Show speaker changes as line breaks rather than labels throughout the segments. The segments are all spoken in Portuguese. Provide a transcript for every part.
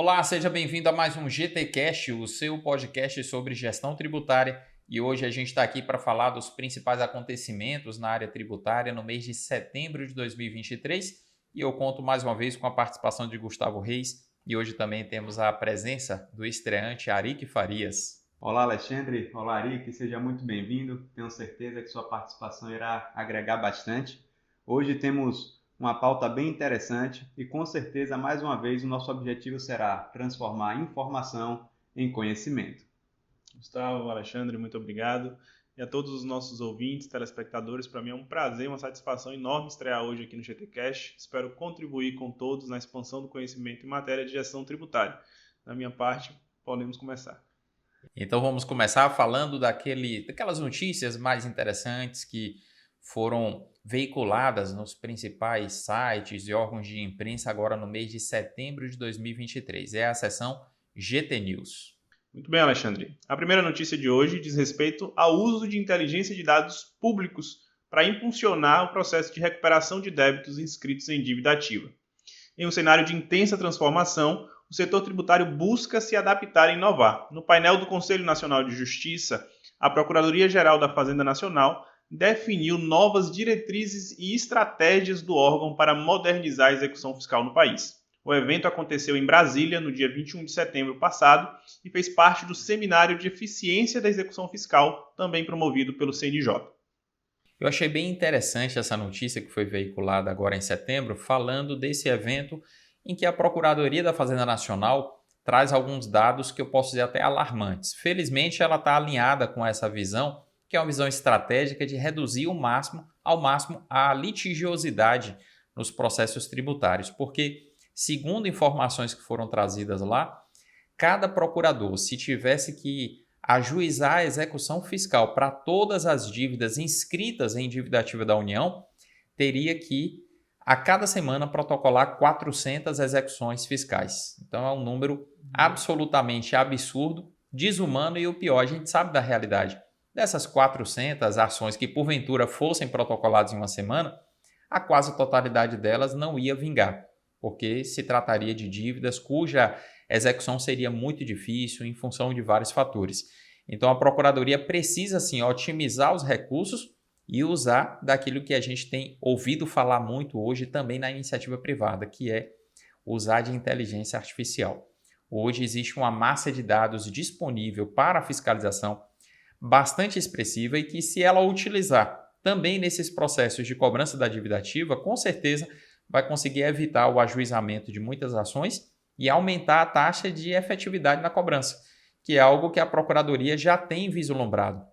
Olá, seja bem-vindo a mais um GTcast, o seu podcast sobre gestão tributária. E hoje a gente está aqui para falar dos principais acontecimentos na área tributária no mês de setembro de 2023. E eu conto mais uma vez com a participação de Gustavo Reis. E hoje também temos a presença do estreante Arique Farias.
Olá, Alexandre. Olá, Arique. Seja muito bem-vindo. Tenho certeza que sua participação irá agregar bastante. Hoje temos uma pauta bem interessante e, com certeza, mais uma vez, o nosso objetivo será transformar informação em conhecimento.
Gustavo, Alexandre, muito obrigado. E a todos os nossos ouvintes, telespectadores, para mim é um prazer, uma satisfação enorme estrear hoje aqui no GTcast. Espero contribuir com todos na expansão do conhecimento em matéria de gestão tributária. Da minha parte, podemos começar.
Então vamos começar falando daquelas notícias mais interessantes que foram veiculadas nos principais sites e órgãos de imprensa agora no mês de setembro de 2023. É a seção GT News.
Muito bem, Alexandre. A primeira notícia de hoje diz respeito ao uso de inteligência de dados públicos para impulsionar o processo de recuperação de débitos inscritos em dívida ativa. Em um cenário de intensa transformação, o setor tributário busca se adaptar e inovar. No painel do Conselho Nacional de Justiça, a Procuradoria-Geral da Fazenda Nacional definiu novas diretrizes e estratégias do órgão para modernizar a execução fiscal no país. O evento aconteceu em Brasília no dia 21 de setembro passado e fez parte do Seminário de Eficiência da Execução Fiscal, também promovido pelo CNJ.
Eu achei bem interessante essa notícia que foi veiculada agora em setembro, falando desse evento em que a Procuradoria da Fazenda Nacional traz alguns dados que eu posso dizer até alarmantes. Felizmente, ela está alinhada com essa visão, que é uma visão estratégica de reduzir ao máximo a litigiosidade nos processos tributários, porque, segundo informações que foram trazidas lá, cada procurador, se tivesse que ajuizar a execução fiscal para todas as dívidas inscritas em dívida ativa da União, teria que, a cada semana, protocolar 400 execuções fiscais. Então, é um número absolutamente absurdo, desumano e o pior, a gente sabe da realidade. Dessas 400 ações que, porventura, fossem protocoladas em uma semana, a quase totalidade delas não ia vingar, porque se trataria de dívidas cuja execução seria muito difícil em função de vários fatores. Então, a Procuradoria precisa, sim, otimizar os recursos e usar daquilo que a gente tem ouvido falar muito hoje também na iniciativa privada, que é usar de inteligência artificial. Hoje existe uma massa de dados disponível para a fiscalização bastante expressiva e que, se ela utilizar também nesses processos de cobrança da dívida ativa, com certeza vai conseguir evitar o ajuizamento de muitas ações e aumentar a taxa de efetividade na cobrança, que é algo que a Procuradoria já tem vislumbrado.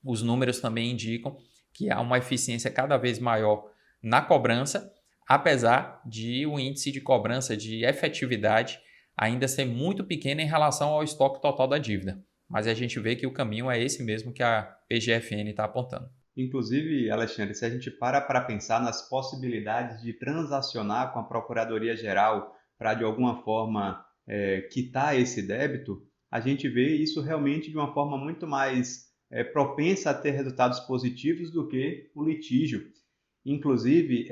Os números também indicam que há uma eficiência cada vez maior na cobrança, apesar de o índice de cobrança de efetividade ainda ser muito pequeno em relação ao estoque total da dívida. Mas a gente vê que o caminho é esse mesmo que a PGFN está apontando.
Inclusive, Alexandre, se a gente para pensar nas possibilidades de transacionar com a Procuradoria-Geral para, de alguma forma, quitar esse débito, a gente vê isso realmente de uma forma muito mais propensa a ter resultados positivos do que o litígio. Inclusive,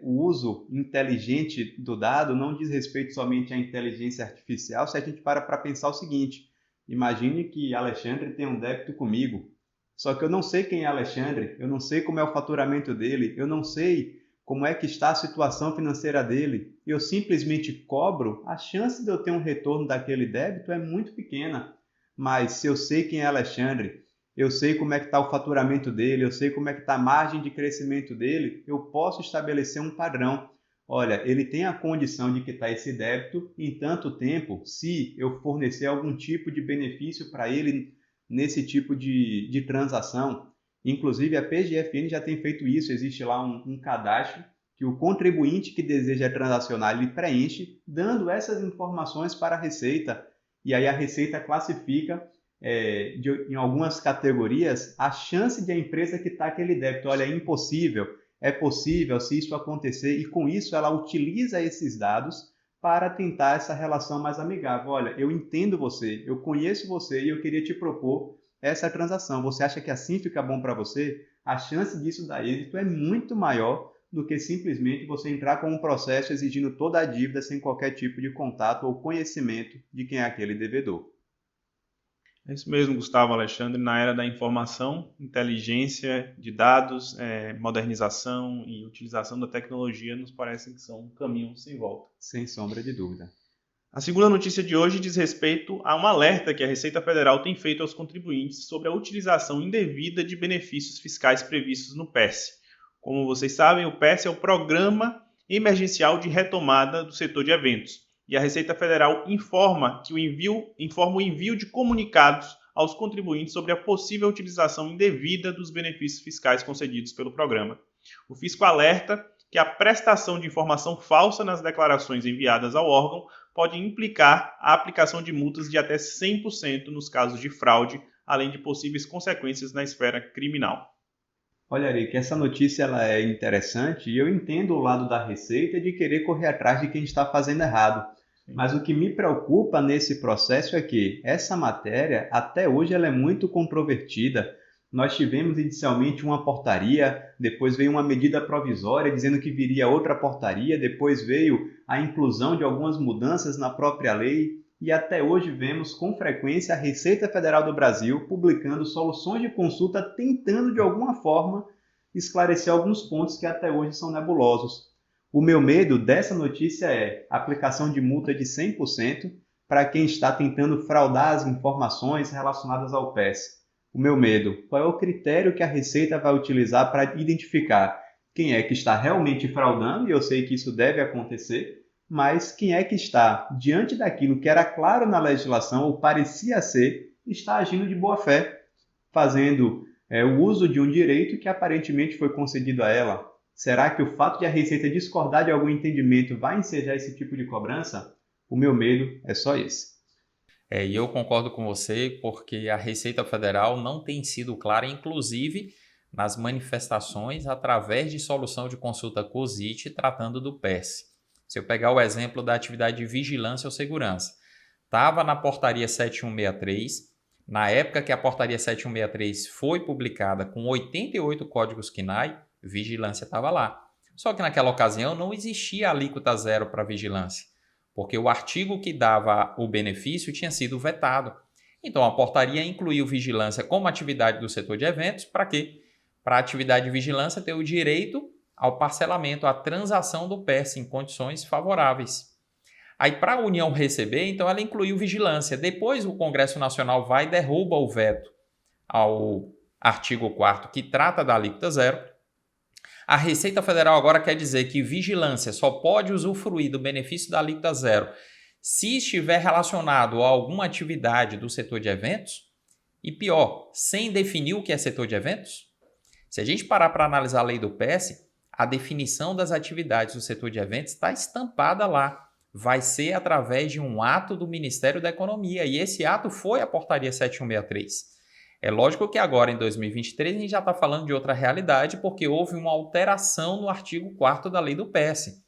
o uso inteligente do dado não diz respeito somente à inteligência artificial, se a gente para pensar o seguinte: imagine que Alexandre tem um débito comigo, só que eu não sei quem é Alexandre, eu não sei como é o faturamento dele, eu não sei como é que está a situação financeira dele, eu simplesmente cobro, a chance de eu ter um retorno daquele débito é muito pequena. Mas se eu sei quem é Alexandre, eu sei como é que está o faturamento dele, eu sei como é que está a margem de crescimento dele, eu posso estabelecer um padrão. Olha, ele tem a condição de quitar esse débito em tanto tempo, se eu fornecer algum tipo de benefício para ele nesse tipo de transação. Inclusive, a PGFN já tem feito isso, existe lá um cadastro que o contribuinte que deseja transacionar, ele preenche, dando essas informações para a Receita. E aí a Receita classifica em algumas categorias a chance de a empresa quitar aquele débito. Olha, é impossível, é possível se isso acontecer, e com isso ela utiliza esses dados para tentar essa relação mais amigável. Olha, eu entendo você, eu conheço você e eu queria te propor essa transação. Você acha que assim fica bom para você? A chance disso dar êxito é muito maior do que simplesmente você entrar com um processo exigindo toda a dívida sem qualquer tipo de contato ou conhecimento de quem é aquele devedor.
É isso mesmo, Gustavo, Alexandre. Na era da informação, inteligência de dados, modernização e utilização da tecnologia nos parecem que são um caminho sem volta.
Sem sombra de dúvida.
A segunda notícia de hoje diz respeito a um alerta que a Receita Federal tem feito aos contribuintes sobre a utilização indevida de benefícios fiscais previstos no PES. Como vocês sabem, o PES é o Programa Emergencial de Retomada do Setor de Eventos. E a Receita Federal informa o envio de comunicados aos contribuintes sobre a possível utilização indevida dos benefícios fiscais concedidos pelo programa. O fisco alerta que a prestação de informação falsa nas declarações enviadas ao órgão pode implicar a aplicação de multas de até 100% nos casos de fraude, além de possíveis consequências na esfera criminal.
Olha, Ari, que essa notícia ela é interessante e eu entendo o lado da Receita de querer correr atrás de quem está fazendo errado. Mas o que me preocupa nesse processo é que essa matéria, até hoje, ela é muito controvertida. Nós tivemos inicialmente uma portaria, depois veio uma medida provisória dizendo que viria outra portaria, depois veio a inclusão de algumas mudanças na própria lei e até hoje vemos com frequência a Receita Federal do Brasil publicando soluções de consulta tentando de alguma forma esclarecer alguns pontos que até hoje são nebulosos. O meu medo dessa notícia é a aplicação de multa de 100% para quem está tentando fraudar as informações relacionadas ao PES. O meu medo, qual é o critério que a Receita vai utilizar para identificar quem é que está realmente fraudando, e eu sei que isso deve acontecer, mas quem é que está, diante daquilo que era claro na legislação, ou parecia ser, está agindo de boa fé, fazendo o uso de um direito que aparentemente foi concedido a ela. Será que o fato de a Receita discordar de algum entendimento vai ensejar esse tipo de cobrança? O meu medo é só esse.
E eu concordo com você, porque a Receita Federal não tem sido clara, inclusive nas manifestações através de solução de consulta COSIT tratando do PES. Se eu pegar o exemplo da atividade de vigilância ou segurança, estava na portaria 7163, na época que a portaria 7163 foi publicada com 88 códigos KNAI, vigilância estava lá. Só que naquela ocasião não existia alíquota zero para vigilância, porque o artigo que dava o benefício tinha sido vetado. Então a portaria incluiu vigilância como atividade do setor de eventos. Para quê? Para a atividade de vigilância ter o direito ao parcelamento, à transação do PES em condições favoráveis. Aí para a União receber, então ela incluiu vigilância. Depois o Congresso Nacional vai e derruba o veto ao artigo 4º que trata da alíquota zero. A Receita Federal agora quer dizer que vigilância só pode usufruir do benefício da alíquota zero se estiver relacionado a alguma atividade do setor de eventos e, pior, sem definir o que é setor de eventos. Se a gente parar para analisar a lei do PES, a definição das atividades do setor de eventos está estampada lá. Vai ser através de um ato do Ministério da Economia e esse ato foi a portaria 7163. É lógico que agora, em 2023, a gente já está falando de outra realidade porque houve uma alteração no artigo 4º da lei do PES.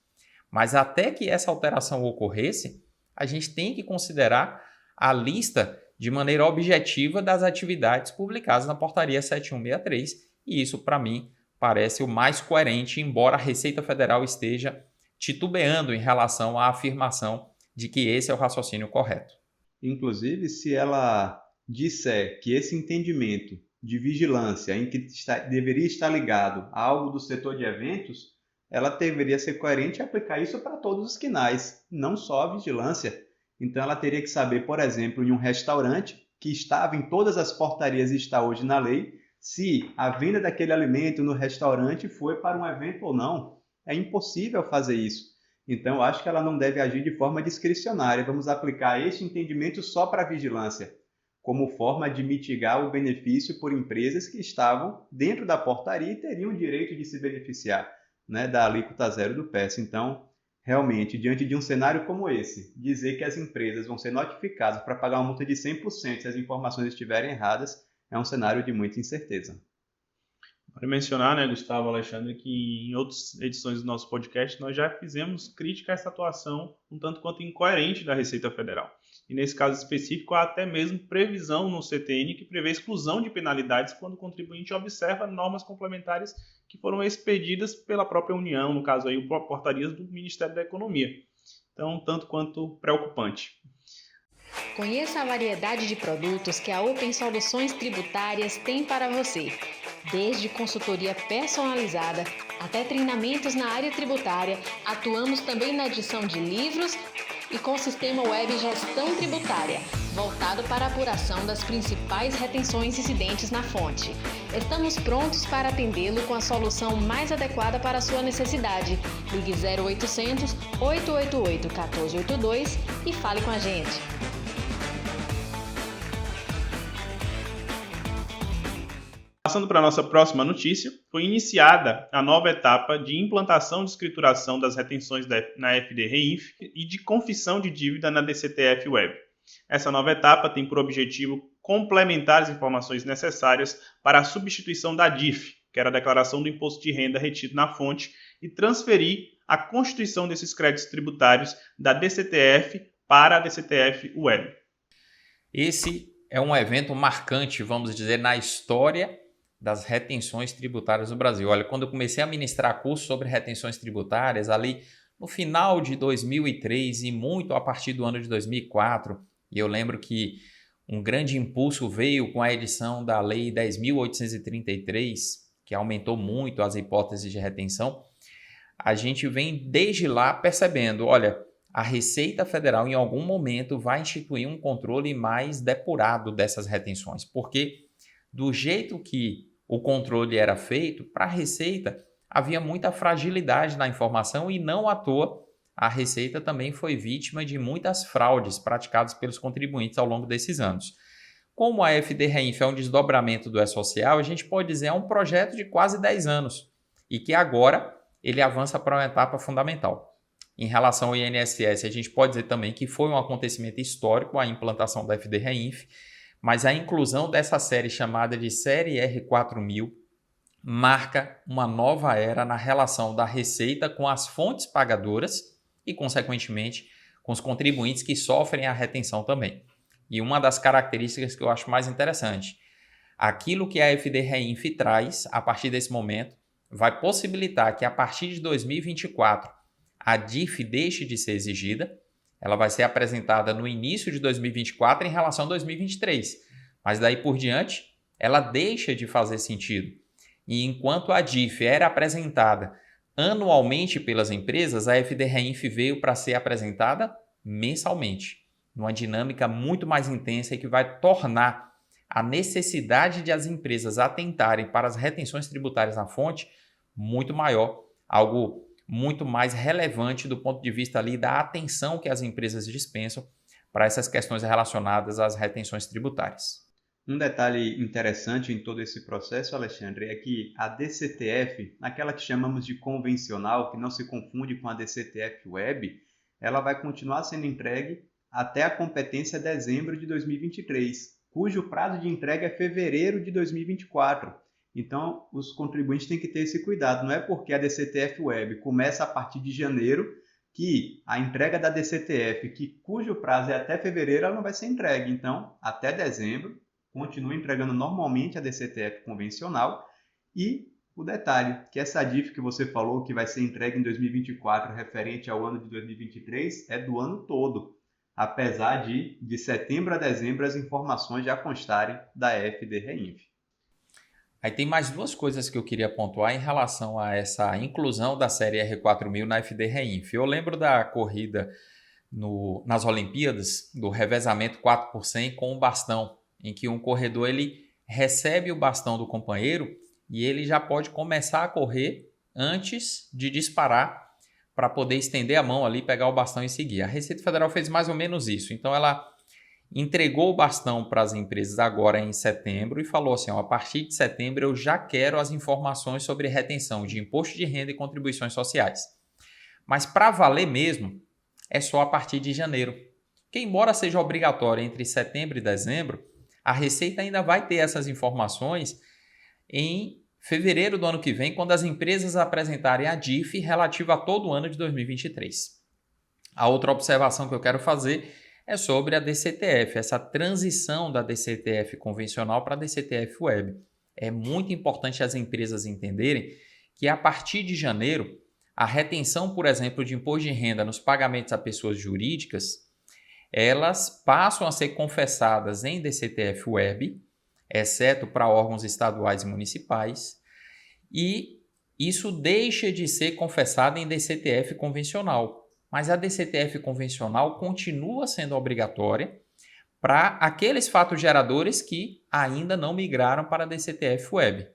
Mas até que essa alteração ocorresse, a gente tem que considerar a lista de maneira objetiva das atividades publicadas na portaria 7163 e isso, para mim, parece o mais coerente, embora a Receita Federal esteja titubeando em relação à afirmação de que esse é o raciocínio correto.
Inclusive, se ela disser que esse entendimento de vigilância em que deveria estar ligado a algo do setor de eventos, ela deveria ser coerente e aplicar isso para todos os KNAIs, não só a vigilância. Então ela teria que saber, por exemplo, em um restaurante que estava em todas as portarias e está hoje na lei, se a venda daquele alimento no restaurante foi para um evento ou não. É impossível fazer isso. Então eu acho que ela não deve agir de forma discricionária. Vamos aplicar este entendimento só para a vigilância, como forma de mitigar o benefício por empresas que estavam dentro da portaria e teriam o direito de se beneficiar, né, da alíquota zero do PES. Então, realmente, diante de um cenário como esse, dizer que as empresas vão ser notificadas para pagar uma multa de 100% se as informações estiverem erradas, é um cenário de muita incerteza.
Vale mencionar, né, Gustavo, Alexandre, que em outras edições do nosso podcast nós já fizemos crítica a essa atuação um tanto quanto incoerente da Receita Federal. E nesse caso específico, há até mesmo previsão no CTN que prevê exclusão de penalidades quando o contribuinte observa normas complementares que foram expedidas pela própria União, no caso aí, portarias do Ministério da Economia. Então, tanto quanto preocupante.
Conheça a variedade de produtos que a Open Soluções Tributárias tem para você. Desde consultoria personalizada até treinamentos na área tributária, atuamos também na edição de livros e com sistema web Gestão Tributária, voltado para a apuração das principais retenções incidentes na fonte. Estamos prontos para atendê-lo com a solução mais adequada para a sua necessidade. Ligue 0800 888 1482 e fale com a gente.
Passando para a nossa próxima notícia, foi iniciada a nova etapa de implantação de escrituração das retenções na FD-REINF e de confissão de dívida na DCTF Web. Essa nova etapa tem por objetivo complementar as informações necessárias para a substituição da DIF, que era a declaração do imposto de renda retido na fonte, e transferir a constituição desses créditos tributários da DCTF para a DCTF Web.
Esse é um evento marcante, vamos dizer, na história das retenções tributárias do Brasil. Olha, quando eu comecei a ministrar curso sobre retenções tributárias, ali no final de 2003 e muito a partir do ano de 2004, e eu lembro que um grande impulso veio com a edição da Lei 10.833, que aumentou muito as hipóteses de retenção, a gente vem desde lá percebendo, olha, a Receita Federal em algum momento vai instituir um controle mais depurado dessas retenções, porque do jeito que o controle era feito, para a Receita havia muita fragilidade na informação e não à toa a Receita também foi vítima de muitas fraudes praticadas pelos contribuintes ao longo desses anos. Como a FD-REINF é um desdobramento do E-Social, a gente pode dizer que é um projeto de quase 10 anos e que agora ele avança para uma etapa fundamental. Em relação ao INSS, a gente pode dizer também que foi um acontecimento histórico a implantação da FD-REINF, mas a inclusão dessa série chamada de Série R4000 marca uma nova era na relação da Receita com as fontes pagadoras e, consequentemente, com os contribuintes que sofrem a retenção também. E uma das características que eu acho mais interessante, aquilo que a FD-REINF traz a partir desse momento vai possibilitar que a partir de 2024 a DIF deixe de ser exigida. Ela vai ser apresentada no início de 2024 em relação a 2023, mas daí por diante ela deixa de fazer sentido. E enquanto a DIF era apresentada anualmente pelas empresas, a FD-REINF veio para ser apresentada mensalmente, numa dinâmica muito mais intensa e que vai tornar a necessidade de as empresas atentarem para as retenções tributárias na fonte muito maior, algo muito mais relevante do ponto de vista ali da atenção que as empresas dispensam para essas questões relacionadas às retenções tributárias.
Um detalhe interessante em todo esse processo, Alexandre, é que a DCTF, aquela que chamamos de convencional, que não se confunde com a DCTF Web, ela vai continuar sendo entregue até a competência dezembro de 2023, cujo prazo de entrega é fevereiro de 2024. Então, os contribuintes têm que ter esse cuidado. Não é porque a DCTF Web começa a partir de janeiro que a entrega da DCTF, cujo prazo é até fevereiro, ela não vai ser entregue. Então, até dezembro, continua entregando normalmente a DCTF convencional. E o detalhe, que essa DIF que você falou que vai ser entregue em 2024, referente ao ano de 2023, é do ano todo. Apesar de setembro a dezembro, as informações já constarem da FD-REINF.
Aí tem mais duas coisas que eu queria pontuar em relação a essa inclusão da série R4000 na FD-REINF. Eu lembro da corrida nas Olimpíadas, do revezamento 4x100 com o bastão, em que um corredor ele recebe o bastão do companheiro e ele já pode começar a correr antes de disparar para poder estender a mão ali, pegar o bastão e seguir. A Receita Federal fez mais ou menos isso. Então ela entregou o bastão para as empresas agora em setembro e falou assim, a partir de setembro eu já quero as informações sobre retenção de imposto de renda e contribuições sociais. Mas para valer mesmo, é só a partir de janeiro. Que embora seja obrigatório entre setembro e dezembro, a Receita ainda vai ter essas informações em fevereiro do ano que vem, quando as empresas apresentarem a DIF relativa a todo o ano de 2023. A outra observação que eu quero fazer é sobre a DCTF, essa transição da DCTF convencional para a DCTF Web. É muito importante as empresas entenderem que a partir de janeiro, a retenção, por exemplo, de imposto de renda nos pagamentos a pessoas jurídicas, elas passam a ser confessadas em DCTF Web, exceto para órgãos estaduais e municipais, e isso deixa de ser confessado em DCTF convencional. Mas a DCTF convencional continua sendo obrigatória para aqueles fatos geradores que ainda não migraram para a DCTF Web.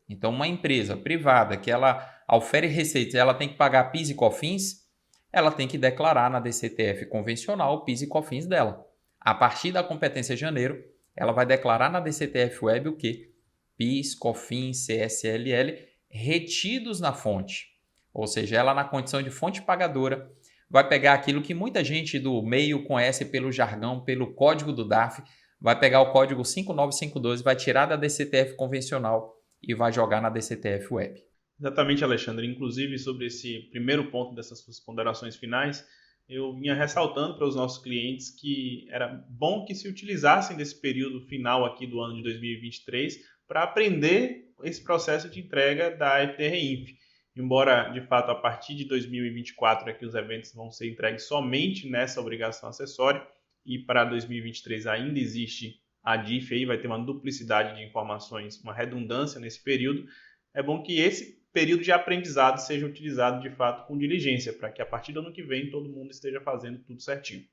Então, uma empresa privada que ela ofere receitas, ela tem que pagar PIS e COFINS, ela tem que declarar na DCTF convencional o PIS e COFINS dela. A partir da competência de janeiro, ela vai declarar na DCTF Web o quê? PIS, COFINS, CSLL retidos na fonte. Ou seja, ela na condição de fonte pagadora vai pegar aquilo que muita gente do meio conhece pelo jargão, pelo código do DARF, vai pegar o código 59512, vai tirar da DCTF convencional e vai jogar na DCTF Web.
Exatamente, Alexandre. Inclusive, sobre esse primeiro ponto dessas suas ponderações finais, eu vinha ressaltando para os nossos clientes que era bom que se utilizassem desse período final aqui do ano de 2023 para aprender esse processo de entrega da FDRINF. Embora, de fato, a partir de 2024 é que os eventos vão ser entregues somente nessa obrigação acessória, e para 2023 ainda existe a DIF, aí vai ter uma duplicidade de informações, uma redundância nesse período. É bom que esse período de aprendizado seja utilizado de fato com diligência, para que a partir do ano que vem todo mundo esteja fazendo tudo certinho.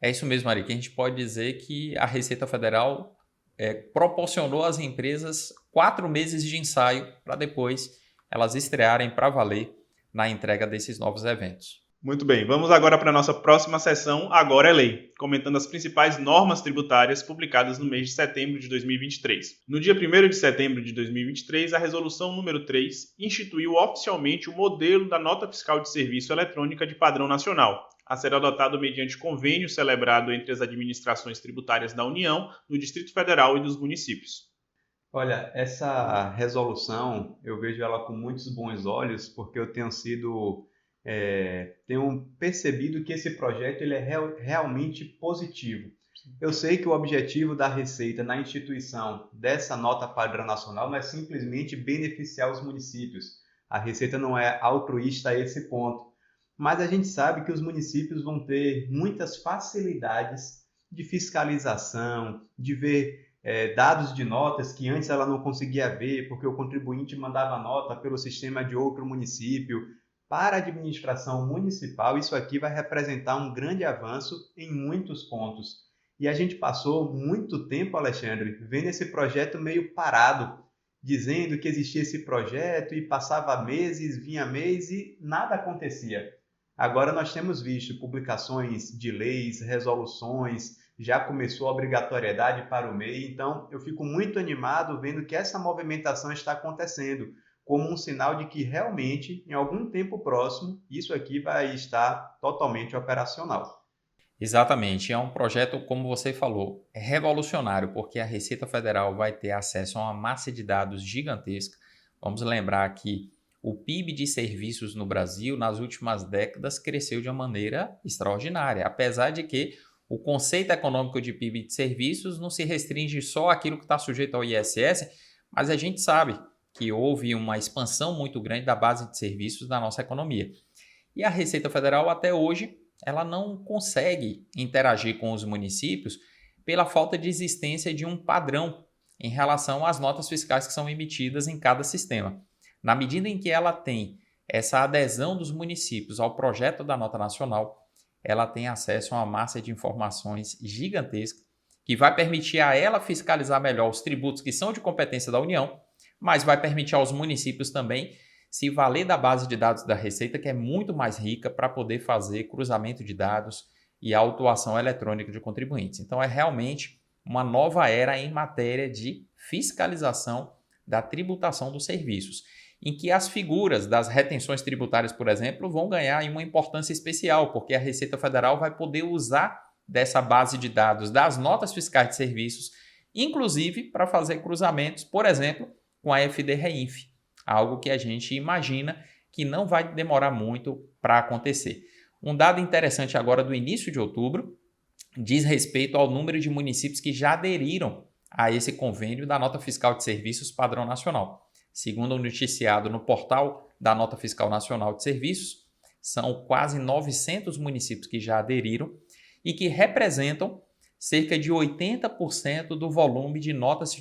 É isso mesmo, Ari, que a gente pode dizer que a Receita Federal proporcionou às empresas 4 meses de ensaio para depois elas estrearem para valer na entrega desses novos eventos.
Muito bem, vamos agora para a nossa próxima sessão, Agora é Lei, comentando as principais normas tributárias publicadas no mês de setembro de 2023. No dia 1º de setembro de 2023, a Resolução número 3 instituiu oficialmente o modelo da Nota Fiscal de Serviço Eletrônica de padrão nacional, a ser adotado mediante convênio celebrado entre as administrações tributárias da União, do Distrito Federal e dos municípios.
Olha, essa resolução, eu vejo ela com muitos bons olhos, porque eu tenho percebido que esse projeto ele é realmente positivo. Eu sei que o objetivo da Receita na instituição dessa nota padrão nacional não é simplesmente beneficiar os municípios. A Receita não é altruísta a esse ponto. Mas a gente sabe que os municípios vão ter muitas facilidades de fiscalização, de ver dados de notas que antes ela não conseguia ver, porque o contribuinte mandava nota pelo sistema de outro município. Para a administração municipal, isso aqui vai representar um grande avanço em muitos pontos. E a gente passou muito tempo, Alexandre, vendo esse projeto meio parado, dizendo que existia esse projeto e passava meses, vinha mês e nada acontecia. Agora nós temos visto publicações de leis, resoluções, já começou a obrigatoriedade para o MEI, então eu fico muito animado vendo que essa movimentação está acontecendo, como um sinal de que realmente, em algum tempo próximo, isso aqui vai estar totalmente operacional.
Exatamente, é um projeto, como você falou, revolucionário, porque a Receita Federal vai ter acesso a uma massa de dados gigantesca. Vamos lembrar que o PIB de serviços no Brasil, nas últimas décadas, cresceu de uma maneira extraordinária, apesar de que o conceito econômico de PIB de serviços não se restringe só àquilo que está sujeito ao ISS, mas a gente sabe que houve uma expansão muito grande da base de serviços da nossa economia. E a Receita Federal, até hoje, ela não consegue interagir com os municípios pela falta de existência de um padrão em relação às notas fiscais que são emitidas em cada sistema. Na medida em que ela tem essa adesão dos municípios ao projeto da nota nacional, ela tem acesso a uma massa de informações gigantesca que vai permitir a ela fiscalizar melhor os tributos que são de competência da União, mas vai permitir aos municípios também se valer da base de dados da Receita, que é muito mais rica para poder fazer cruzamento de dados e autuação eletrônica de contribuintes. Então, é realmente uma nova era em matéria de fiscalização da tributação dos serviços, em que as figuras das retenções tributárias, por exemplo, vão ganhar uma importância especial, porque a Receita Federal vai poder usar dessa base de dados das notas fiscais de serviços, inclusive para fazer cruzamentos, por exemplo, com a FDRINF, algo que a gente imagina que não vai demorar muito para acontecer. Um dado interessante agora do início de outubro diz respeito ao número de municípios que já aderiram a esse convênio da Nota Fiscal de Serviços Padrão Nacional. Segundo o noticiado no portal da Nota Fiscal Nacional de Serviços, são quase 900 municípios que já aderiram e que representam cerca de 80% do volume de notas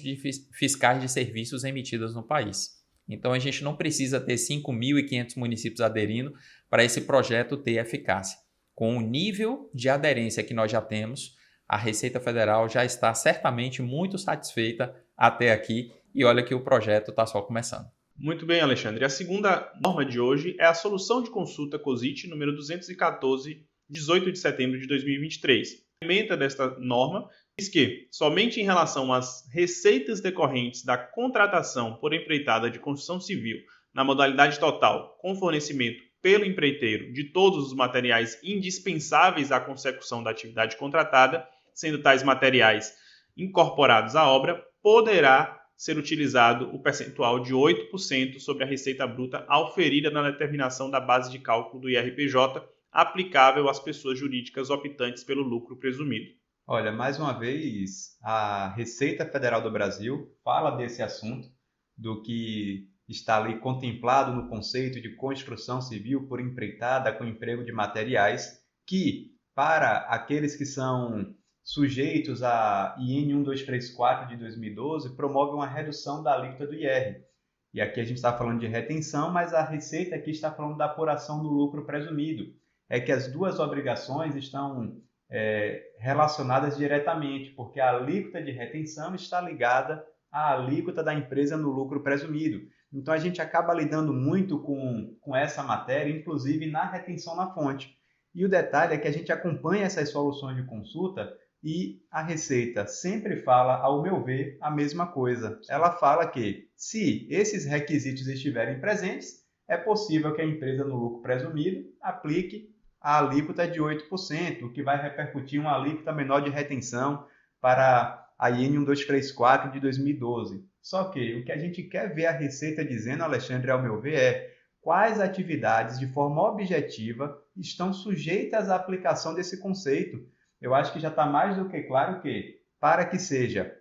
fiscais de serviços emitidas no país. Então, a gente não precisa ter 5.500 municípios aderindo para esse projeto ter eficácia. Com o nível de aderência que nós já temos, a Receita Federal já está certamente muito satisfeita até aqui e olha que o projeto está só começando.
Muito bem, Alexandre. A segunda norma de hoje é a Solução de Consulta COSIT número 214, 18 de setembro de 2023. A ementa desta norma diz que, somente em relação às receitas decorrentes da contratação por empreitada de construção civil na modalidade total, com fornecimento pelo empreiteiro de todos os materiais indispensáveis à consecução da atividade contratada, sendo tais materiais incorporados à obra, poderá ser utilizado o percentual de 8% sobre a receita bruta auferida na determinação da base de cálculo do IRPJ, aplicável às pessoas jurídicas optantes pelo lucro presumido.
Olha, mais uma vez, a Receita Federal do Brasil fala desse assunto, do que está ali contemplado no conceito de construção civil por empreitada com emprego de materiais, que, para aqueles que são sujeitos à IN 1234 de 2012, promove uma redução da alíquota do IR. E aqui a gente está falando de retenção, mas a Receita aqui está falando da apuração do lucro presumido. É que as duas obrigações estão relacionadas diretamente, porque a alíquota de retenção está ligada à alíquota da empresa no lucro presumido. Então, a gente acaba lidando muito com essa matéria, inclusive na retenção na fonte. E o detalhe é que a gente acompanha essas soluções de consulta e a Receita sempre fala, ao meu ver, a mesma coisa. Ela fala que, se esses requisitos estiverem presentes, é possível que a empresa no lucro presumido aplique a alíquota de 8%, o que vai repercutir uma alíquota menor de retenção para a IN 1234 de 2012. Só que o que a gente quer ver a Receita dizendo, Alexandre, ao meu ver, é quais atividades, de forma objetiva, estão sujeitas à aplicação desse conceito. Eu acho que já está mais do que claro que, para que seja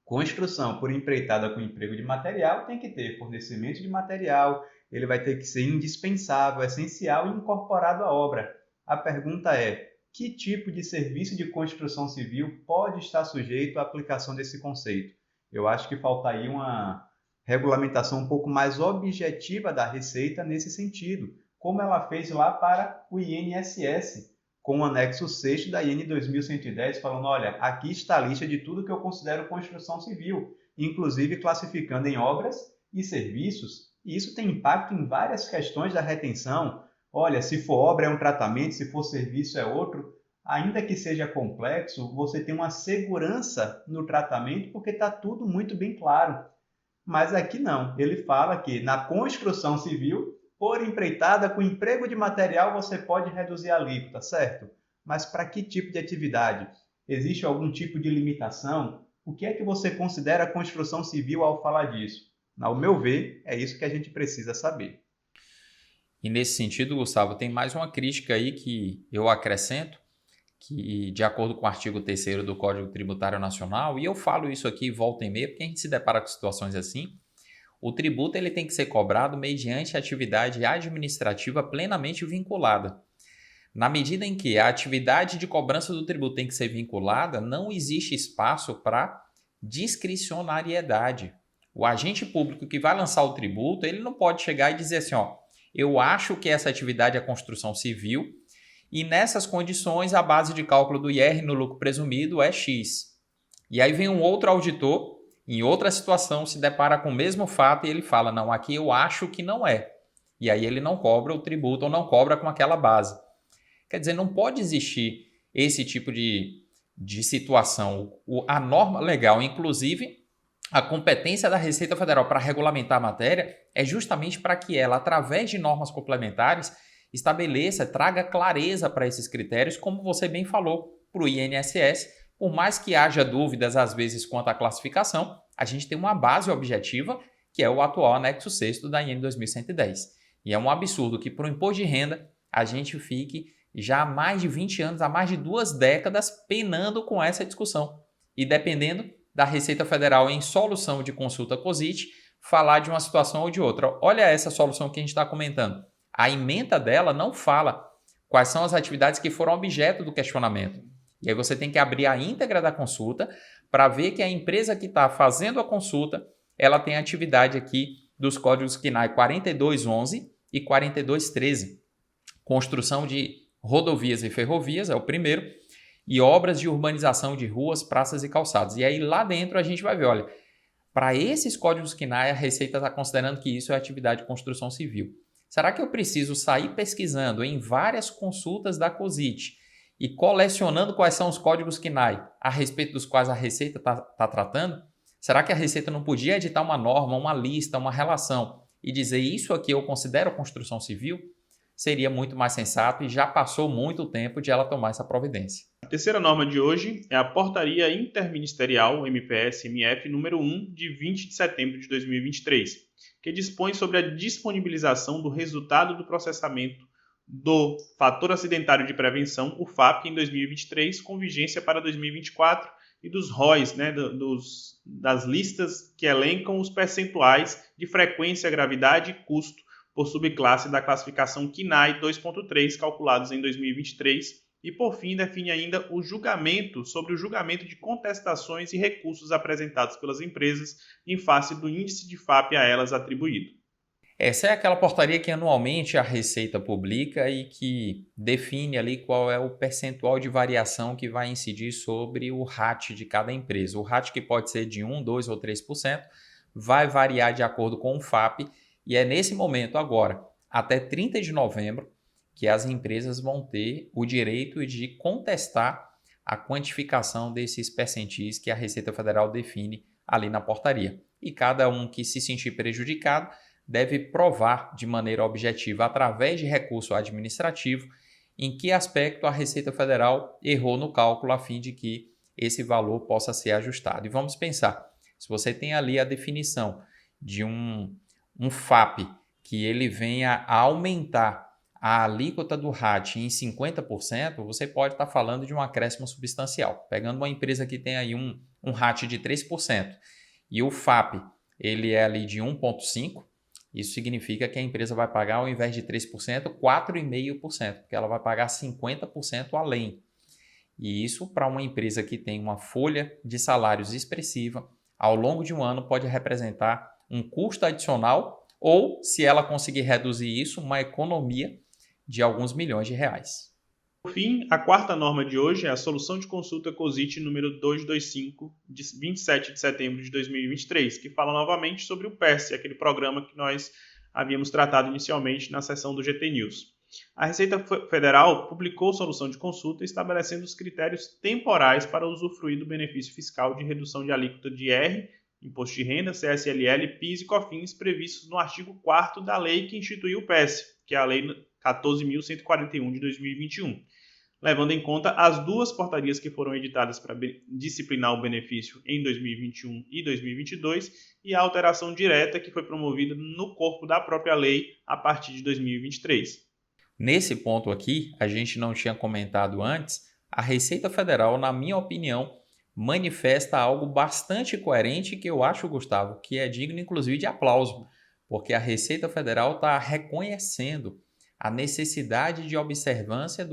construção por empreitada com emprego de material, tem que ter fornecimento de material, ele vai ter que ser indispensável, essencial e incorporado à obra. A pergunta é, que tipo de serviço de construção civil pode estar sujeito à aplicação desse conceito? Eu acho que falta aí uma regulamentação um pouco mais objetiva da Receita nesse sentido, como ela fez lá para o INSS, com o anexo 6º da IN 2110, falando, olha, aqui está a lista de tudo que eu considero construção civil, inclusive classificando em obras e serviços, e isso tem impacto em várias questões da retenção. Olha, se for obra é um tratamento, se for serviço é outro. Ainda que seja complexo, você tem uma segurança no tratamento porque está tudo muito bem claro. Mas aqui não. Ele fala que na construção civil, por empreitada com emprego de material, você pode reduzir a alíquota, certo? Mas para que tipo de atividade? Existe algum tipo de limitação? O que é que você considera construção civil ao falar disso? Ao meu ver, é isso que a gente precisa saber.
E nesse sentido, Gustavo, tem mais uma crítica aí que eu acrescento, que de acordo com o artigo 3º do Código Tributário Nacional, e eu falo isso aqui volta e meia, porque a gente se depara com situações assim, o tributo ele tem que ser cobrado mediante atividade administrativa plenamente vinculada. Na medida em que a atividade de cobrança do tributo tem que ser vinculada, não existe espaço para discricionariedade. O agente público que vai lançar o tributo, ele não pode chegar e dizer assim, ó, eu acho que essa atividade é construção civil e nessas condições a base de cálculo do IR no lucro presumido é X. E aí vem um outro auditor, em outra situação, se depara com o mesmo fato e ele fala, não, aqui eu acho que não é. E aí ele não cobra o tributo ou não cobra com aquela base. Quer dizer, não pode existir esse tipo de situação. A norma legal, inclusive, a competência da Receita Federal para regulamentar a matéria é justamente para que ela, através de normas complementares, estabeleça, traga clareza para esses critérios, como você bem falou, para o INSS. Por mais que haja dúvidas, às vezes, quanto à classificação, a gente tem uma base objetiva, que é o atual anexo 6º da IN 2110. E é um absurdo que, para o imposto de renda, a gente fique já há mais de 20 anos, há mais de 2 décadas, penando com essa discussão. E dependendo da Receita Federal em solução de consulta COSIT, falar de uma situação ou de outra. Olha essa solução que a gente está comentando. A ementa dela não fala quais são as atividades que foram objeto do questionamento. E aí você tem que abrir a íntegra da consulta para ver que a empresa que está fazendo a consulta, ela tem atividade aqui dos códigos KNAI 4211 e 4213. Construção de rodovias e ferrovias é o primeiro, e obras de urbanização de ruas, praças e calçados. E aí lá dentro a gente vai ver, olha, para esses códigos KNAI a Receita está considerando que isso é atividade de construção civil. Será que eu preciso sair pesquisando em várias consultas da COSIT e colecionando quais são os códigos KNAI a respeito dos quais a Receita está tratando? Será que a Receita não podia editar uma norma, uma lista, uma relação e dizer isso aqui eu considero construção civil? Seria muito mais sensato e já passou muito tempo de ela tomar essa providência.
A terceira norma de hoje é a Portaria Interministerial MPS-MF número 1 de 20 de setembro de 2023, que dispõe sobre a disponibilização do resultado do processamento do Fator Acidentário de Prevenção, o FAP, em 2023, com vigência para 2024, e dos ROIs, das listas que elencam os percentuais de frequência, gravidade e custo por subclasse da classificação KNAI 2.3, calculados em 2023, e, por fim, define ainda o julgamento sobre o julgamento de contestações e recursos apresentados pelas empresas em face do índice de FAP a elas atribuído.
Essa é aquela portaria que anualmente a Receita publica e que define ali qual é o percentual de variação que vai incidir sobre o RAT de cada empresa. O RAT, que pode ser de 1%, 2% ou 3%, vai variar de acordo com o FAP, e é nesse momento agora, até 30 de novembro, que as empresas vão ter o direito de contestar a quantificação desses percentis que a Receita Federal define ali na portaria. E cada um que se sentir prejudicado deve provar de maneira objetiva, através de recurso administrativo, em que aspecto a Receita Federal errou no cálculo a fim de que esse valor possa ser ajustado. E vamos pensar, se você tem ali a definição de um FAP que ele venha a aumentar a alíquota do RAT em 50%, você pode estar falando de um acréscimo substancial. Pegando uma empresa que tem aí um RAT de 3% e o FAP ele é ali de 1,5%, isso significa que a empresa vai pagar, ao invés de 3%, 4,5%, porque ela vai pagar 50% além. E isso, para uma empresa que tem uma folha de salários expressiva, ao longo de um ano pode representar um custo adicional ou, se ela conseguir reduzir isso, uma economia de alguns milhões de reais.
Por fim, a quarta norma de hoje é a Solução de Consulta COSIT número 225, de 27 de setembro de 2023, que fala novamente sobre o PERSE, aquele programa que nós havíamos tratado inicialmente na sessão do GT News. A Receita Federal publicou solução de consulta estabelecendo os critérios temporais para usufruir do benefício fiscal de redução de alíquota de IR, Imposto de Renda, CSLL, PIS e COFINS previstos no artigo 4º da lei que instituiu o PERSE, que é a Lei 14.141 de 2021, levando em conta as duas portarias que foram editadas para disciplinar o benefício em 2021 e 2022 e a alteração direta que foi promovida no corpo da própria lei a partir de 2023.
Nesse ponto aqui, a gente não tinha comentado antes, a Receita Federal, na minha opinião, manifesta algo bastante coerente que eu acho, Gustavo, que é digno inclusive de aplauso, porque a Receita Federal está reconhecendo a necessidade de observância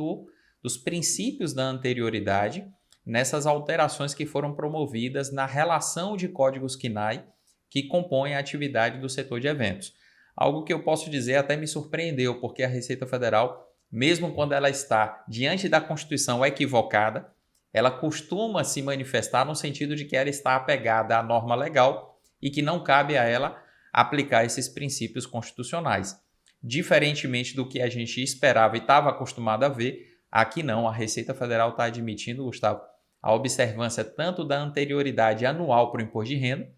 dos princípios da anterioridade nessas alterações que foram promovidas na relação de códigos KNAI que compõem a atividade do setor de eventos. Algo que eu posso dizer até me surpreendeu, porque a Receita Federal, mesmo quando ela está diante da Constituição equivocada, ela costuma se manifestar no sentido de que ela está apegada à norma legal e que não cabe a ela aplicar esses princípios constitucionais. Diferentemente do que a gente esperava e estava acostumado a ver, aqui não, a Receita Federal está admitindo, Gustavo, a observância tanto da anterioridade anual para o imposto de renda,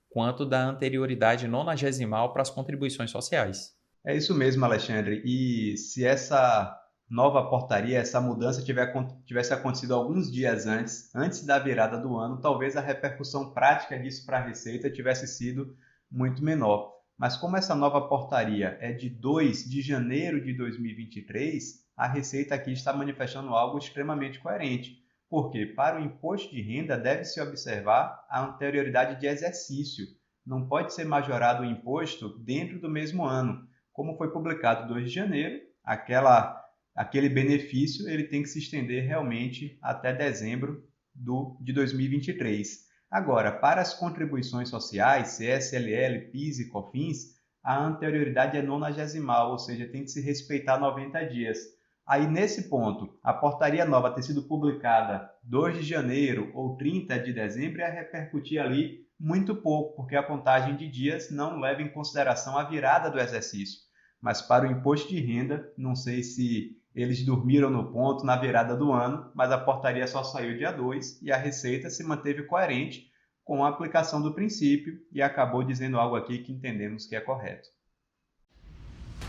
quanto da anterioridade nonagesimal para as contribuições sociais.
É isso mesmo, Alexandre. E se essa nova portaria, essa mudança tivesse acontecido alguns dias antes da virada do ano, talvez a repercussão prática disso para a Receita tivesse sido muito menor. Mas como essa nova portaria é de 2 de janeiro de 2023, a Receita aqui está manifestando algo extremamente coerente, porque para o imposto de renda deve-se observar a anterioridade de exercício. Não pode ser majorado o imposto dentro do mesmo ano. Como foi publicado 2 de janeiro, aquele benefício ele tem que se estender realmente até dezembro de 2023. Agora, para as contribuições sociais, CSLL, PIS e COFINS, a anterioridade é nonagesimal, ou seja, tem que se respeitar 90 dias. Aí, nesse ponto, a portaria nova ter sido publicada 2 de janeiro ou 30 de dezembro ia repercutir ali muito pouco, porque a contagem de dias não leva em consideração a virada do exercício. Mas para o imposto de renda, não sei se eles dormiram no ponto na virada do ano, mas a portaria só saiu dia 2 e a Receita se manteve coerente com a aplicação do princípio e acabou dizendo algo aqui que entendemos que é correto.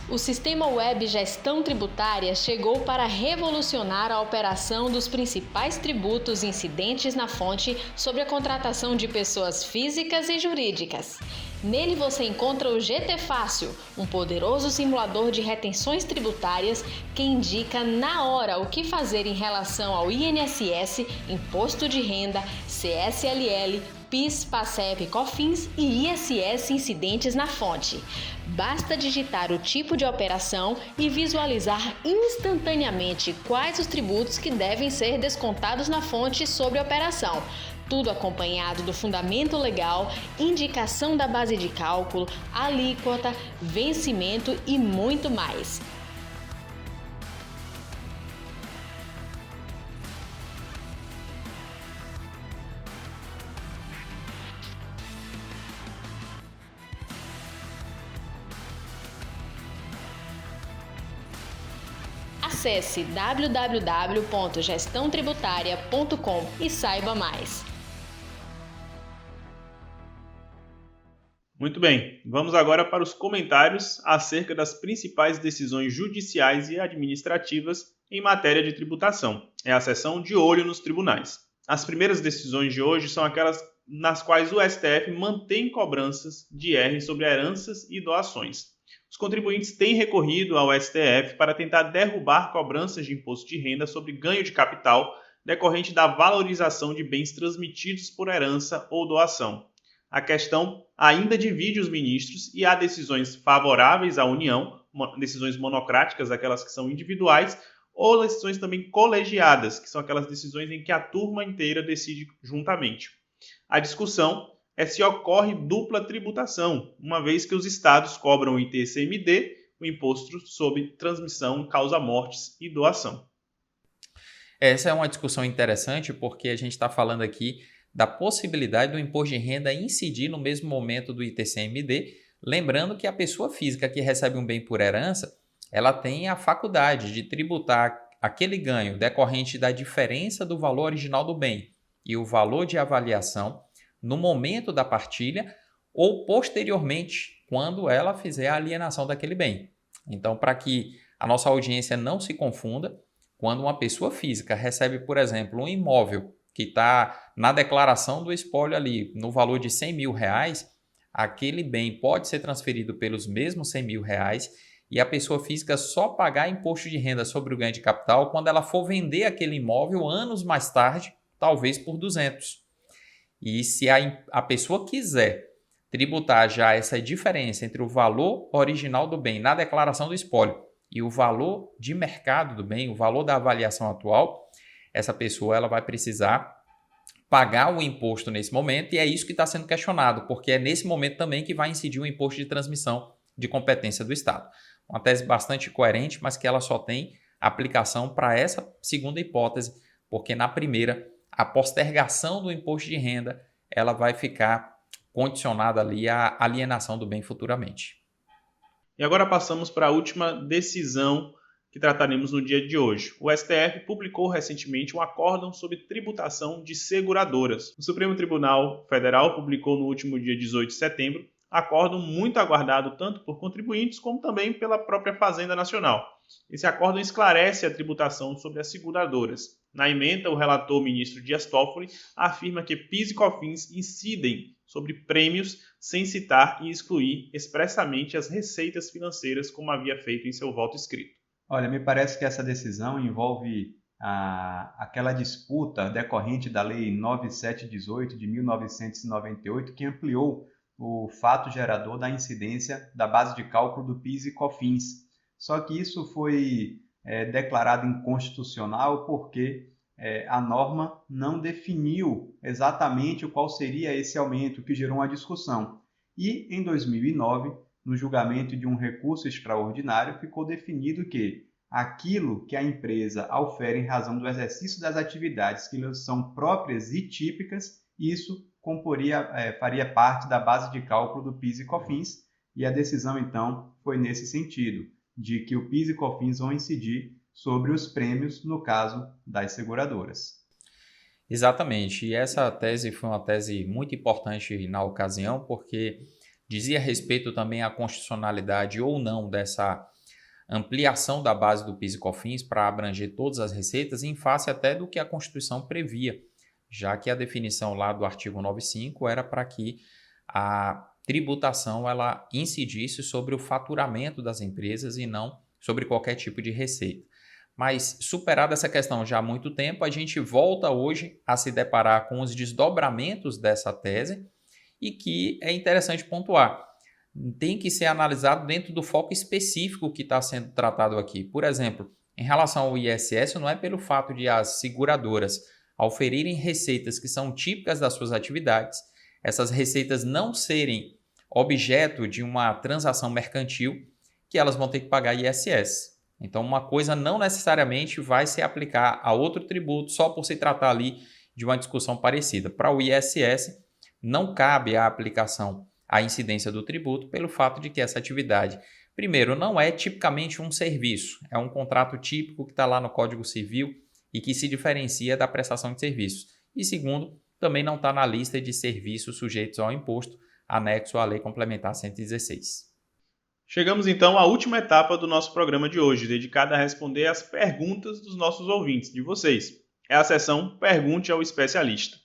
O Sistema Web Gestão Tributária chegou para revolucionar a operação dos principais tributos incidentes na fonte sobre a contratação de pessoas físicas e jurídicas. Nele você encontra o GT Fácil, um poderoso simulador de retenções tributárias que indica na hora o que fazer em relação ao INSS, Imposto de Renda, CSLL, PIS, PASEP, COFINS e ISS incidentes na fonte. Basta digitar o tipo de operação e visualizar instantaneamente quais os tributos que devem ser descontados na fonte sobre a operação. Tudo acompanhado do fundamento legal, indicação da base de cálculo, alíquota, vencimento e muito mais. Acesse www.gestãotributária.com e saiba mais.
Muito bem, vamos agora para os comentários acerca das principais decisões judiciais e administrativas em matéria de tributação. É a seção de olho nos tribunais. As primeiras decisões de hoje são aquelas nas quais o STF mantém cobranças de IR sobre heranças e doações. Os contribuintes têm recorrido ao STF para tentar derrubar cobranças de imposto de renda sobre ganho de capital decorrente da valorização de bens transmitidos por herança ou doação. A questão ainda divide os ministros e há decisões favoráveis à União, decisões monocráticas, aquelas que são individuais, ou decisões também colegiadas, que são aquelas decisões em que a turma inteira decide juntamente. A discussão é se ocorre dupla tributação, uma vez que os estados cobram o ITCMD, o imposto sobre transmissão, causa-mortes e doação.
Essa é uma discussão interessante porque a gente está falando aqui da possibilidade do imposto de renda incidir no mesmo momento do ITCMD, lembrando que a pessoa física que recebe um bem por herança, ela tem a faculdade de tributar aquele ganho decorrente da diferença do valor original do bem e o valor de avaliação no momento da partilha ou posteriormente, quando ela fizer a alienação daquele bem. Então, para que a nossa audiência não se confunda, quando uma pessoa física recebe, por exemplo, um imóvel que está na declaração do espólio ali, no valor de R$100 mil, aquele bem pode ser transferido pelos mesmos R$100 mil e a pessoa física só pagar imposto de renda sobre o ganho de capital quando ela for vender aquele imóvel anos mais tarde, talvez por 200. E se a pessoa quiser tributar já essa diferença entre o valor original do bem na declaração do espólio e o valor de mercado do bem, o valor da avaliação atual, essa pessoa ela vai precisar pagar o imposto nesse momento e é isso que está sendo questionado, porque é nesse momento também que vai incidir o imposto de transmissão de competência do Estado. Uma tese bastante coerente, mas que ela só tem aplicação para essa segunda hipótese, porque na primeira a postergação do imposto de renda ela vai ficar condicionada ali à alienação do bem futuramente.
E agora passamos para a última decisão que trataremos no dia de hoje. O STF publicou recentemente um acórdão sobre tributação de seguradoras. O Supremo Tribunal Federal publicou no último dia 18 de setembro acórdão muito aguardado tanto por contribuintes como também pela própria Fazenda Nacional. Esse acórdão esclarece a tributação sobre as seguradoras. Na ementa, o relator ministro Dias Toffoli afirma que PIS e COFINS incidem sobre prêmios sem citar e excluir expressamente as receitas financeiras como havia feito em seu voto escrito.
Olha, me parece que essa decisão envolve aquela disputa decorrente da Lei 9718 de 1998, que ampliou o fato gerador da incidência da base de cálculo do PIS e COFINS. Só que isso foi declarado inconstitucional porque a norma não definiu exatamente qual seria esse aumento, que gerou uma discussão. E, em 2009, no julgamento de um recurso extraordinário, ficou definido que aquilo que a empresa aufere em razão do exercício das atividades que lhe são próprias e típicas, isso faria parte da base de cálculo do PIS e COFINS, e a decisão, então, foi nesse sentido, de que o PIS e COFINS vão incidir sobre os prêmios, no caso das seguradoras.
Exatamente, e essa tese foi uma tese muito importante na ocasião, porque dizia respeito também à constitucionalidade ou não dessa ampliação da base do PIS e COFINS para abranger todas as receitas, em face até do que a Constituição previa, já que a definição lá do artigo 95 era para que a tributação ela incidisse sobre o faturamento das empresas e não sobre qualquer tipo de receita. Mas, superada essa questão já há muito tempo, a gente volta hoje a se deparar com os desdobramentos dessa tese e que é interessante pontuar. Tem que ser analisado dentro do foco específico que está sendo tratado aqui. Por exemplo, em relação ao ISS, não é pelo fato de as seguradoras auferirem receitas que são típicas das suas atividades, essas receitas não serem objeto de uma transação mercantil, que elas vão ter que pagar ISS. Então, uma coisa não necessariamente vai se aplicar a outro tributo só por se tratar ali de uma discussão parecida. Para o ISS, não cabe a aplicação a incidência do tributo pelo fato de que essa atividade, primeiro, não é tipicamente um serviço, é um contrato típico que está lá no Código Civil e que se diferencia da prestação de serviços. E segundo, também não está na lista de serviços sujeitos ao imposto, anexo à Lei Complementar 116.
Chegamos então à última etapa do nosso programa de hoje, dedicada a responder às perguntas dos nossos ouvintes, de vocês. É a sessão Pergunte ao Especialista.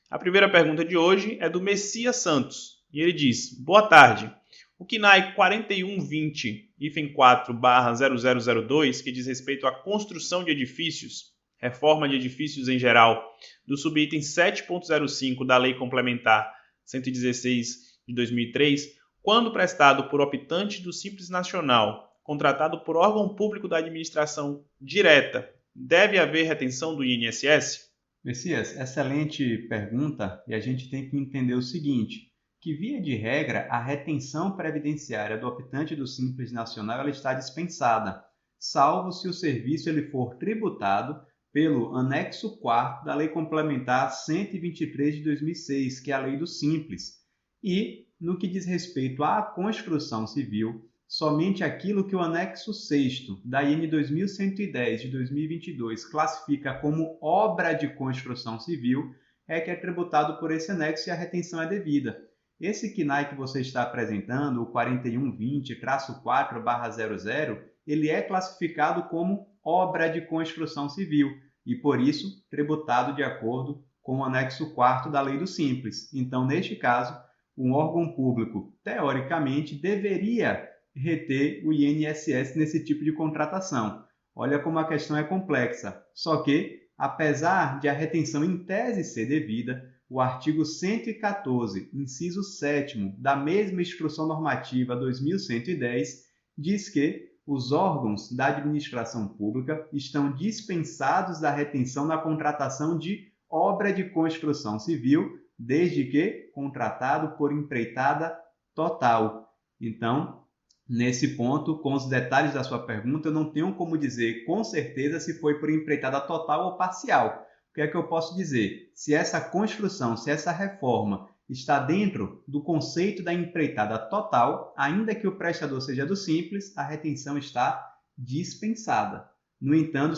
A primeira pergunta de hoje é do Messias Santos. E ele diz: boa tarde. O KNAI 4120-4/0002, que diz respeito à construção de edifícios, reforma de edifícios em geral, do subitem 7.05 da Lei Complementar 116 de 2003, quando prestado por optante do Simples Nacional, contratado por órgão público da administração direta, deve haver retenção do INSS?
Messias, excelente pergunta, e a gente tem que entender o seguinte, que via de regra a retenção previdenciária do optante do Simples Nacional ela está dispensada, salvo se o serviço ele for tributado pelo anexo 4º da Lei Complementar 123 de 2006, que é a Lei do Simples. E, no que diz respeito à construção civil, somente aquilo que o anexo 6º da IN 2110 de 2022 classifica como obra de construção civil é que é tributado por esse anexo e a retenção é devida. Esse KNAI que você está apresentando, o 4120-4/00, ele é classificado como obra de construção civil e, por isso, tributado de acordo com o anexo 4º da Lei do Simples. Então, neste caso, um órgão público, teoricamente, deveria reter o INSS nesse tipo de contratação. Olha como a questão é complexa. Só que, apesar de a retenção em tese ser devida, o artigo 114, inciso 7º da mesma Instrução Normativa 2110 diz que os órgãos da administração pública estão dispensados da retenção na contratação de obra de construção civil, desde que contratado por empreitada total. Então, nesse ponto, com os detalhes da sua pergunta, eu não tenho como dizer com certeza se foi por empreitada total ou parcial. O que é que eu posso dizer? Se essa construção, se essa reforma está dentro do conceito da empreitada total, ainda que o prestador seja do Simples, a retenção está dispensada. No entanto,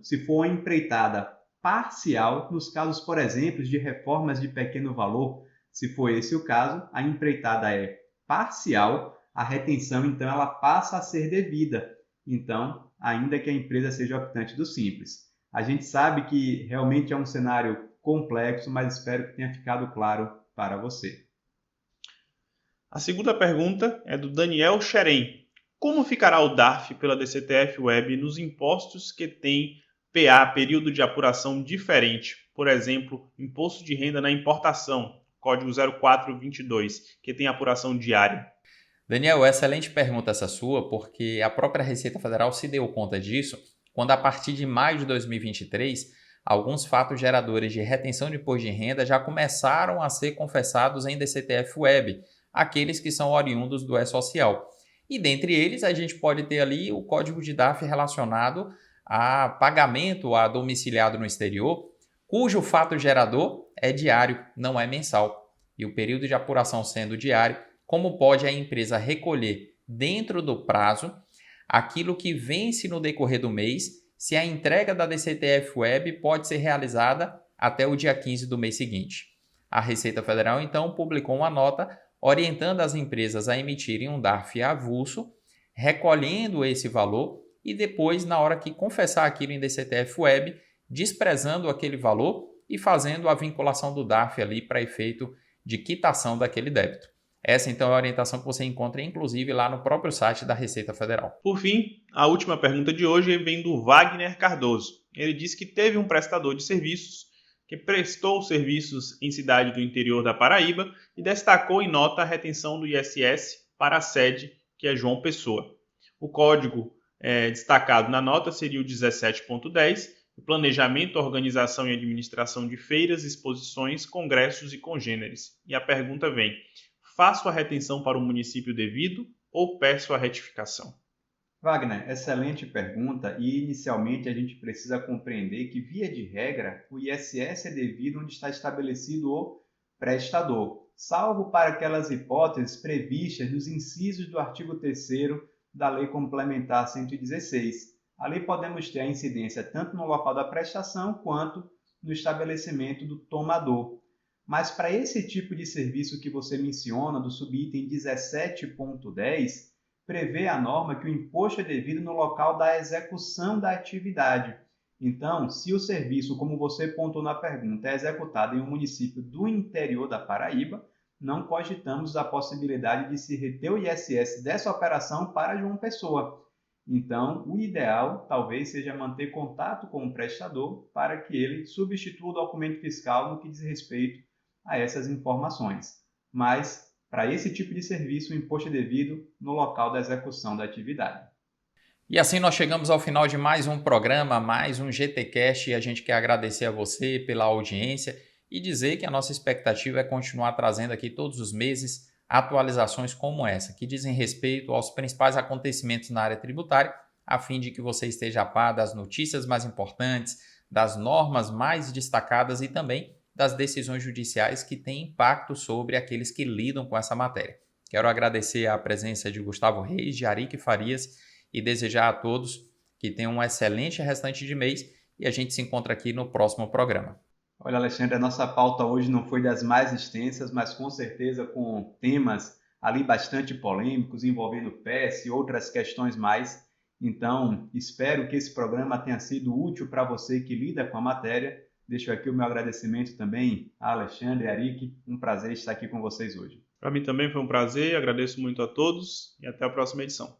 se for uma empreitada parcial, nos casos, por exemplo, de reformas de pequeno valor, se for esse o caso, a empreitada é parcial, a retenção, então, ela passa a ser devida. Então, ainda que a empresa seja optante do Simples. A gente sabe que realmente é um cenário complexo, mas espero que tenha ficado claro para você.
A segunda pergunta é do Daniel Xerém. Como ficará o DARF pela DCTF-Web nos impostos que têm PA, período de apuração diferente? Por exemplo, imposto de renda na importação, código 0422, que tem apuração diária.
Daniel, excelente pergunta essa sua, porque a própria Receita Federal se deu conta disso quando, a partir de maio de 2023, alguns fatos geradores de retenção de imposto de renda já começaram a ser confessados em DCTF-Web, aqueles que são oriundos do E-Social. E dentre eles, a gente pode ter ali o código de DARF relacionado a pagamento a domiciliado no exterior, cujo fato gerador é diário, não é mensal. E o período de apuração sendo diário, como pode a empresa recolher dentro do prazo aquilo que vence no decorrer do mês, se a entrega da DCTF-Web pode ser realizada até o dia 15 do mês seguinte. A Receita Federal, então, publicou uma nota orientando as empresas a emitirem um DARF avulso, recolhendo esse valor e depois, na hora que confessar aquilo em DCTF-Web, desprezando aquele valor e fazendo a vinculação do DARF ali para efeito de quitação daquele débito. Essa, então, é a orientação que você encontra, inclusive, lá no próprio site da Receita Federal.
Por fim, a última pergunta de hoje vem do Wagner Cardoso. Ele diz que teve um prestador de serviços que prestou serviços em cidade do interior da Paraíba e destacou em nota a retenção do ISS para a sede, que é João Pessoa. O código destacado na nota seria o 17.10, Planejamento, Organização e Administração de Feiras, Exposições, Congressos e Congêneres. E a pergunta vem: faço a retenção para o município devido ou peço a retificação?
Wagner, excelente pergunta, e inicialmente a gente precisa compreender que, via de regra, o ISS é devido onde está estabelecido o prestador, salvo para aquelas hipóteses previstas nos incisos do artigo 3º da Lei Complementar 116. Ali podemos ter a incidência tanto no local da prestação quanto no estabelecimento do tomador. Mas para esse tipo de serviço que você menciona, do subitem 17.10, prevê a norma que o imposto é devido no local da execução da atividade. Então, se o serviço, como você pontuou na pergunta, é executado em um município do interior da Paraíba, não cogitamos a possibilidade de se reter o ISS dessa operação para João Pessoa. Então, o ideal talvez seja manter contato com o prestador para que ele substitua o documento fiscal no que diz respeito a essas informações. Mas, para esse tipo de serviço, o imposto é devido no local da execução da atividade.
E assim nós chegamos ao final de mais um programa, mais um GTcast, e a gente quer agradecer a você pela audiência e dizer que a nossa expectativa é continuar trazendo aqui todos os meses atualizações como essa, que dizem respeito aos principais acontecimentos na área tributária, a fim de que você esteja a par das notícias mais importantes, das normas mais destacadas e também das decisões judiciais que têm impacto sobre aqueles que lidam com essa matéria. Quero agradecer a presença de Gustavo Reis, de Arique Farias e desejar a todos que tenham um excelente restante de mês e a gente se encontra aqui no próximo programa.
Olha, Alexandre, a nossa pauta hoje não foi das mais extensas, mas com certeza com temas ali bastante polêmicos, envolvendo PES e outras questões mais. Então, espero que esse programa tenha sido útil para você que lida com a matéria. Deixo aqui o meu agradecimento também a Alexandre e a Arique. Um prazer estar aqui com vocês hoje.
Para mim também foi um prazer, agradeço muito a todos e até a próxima edição.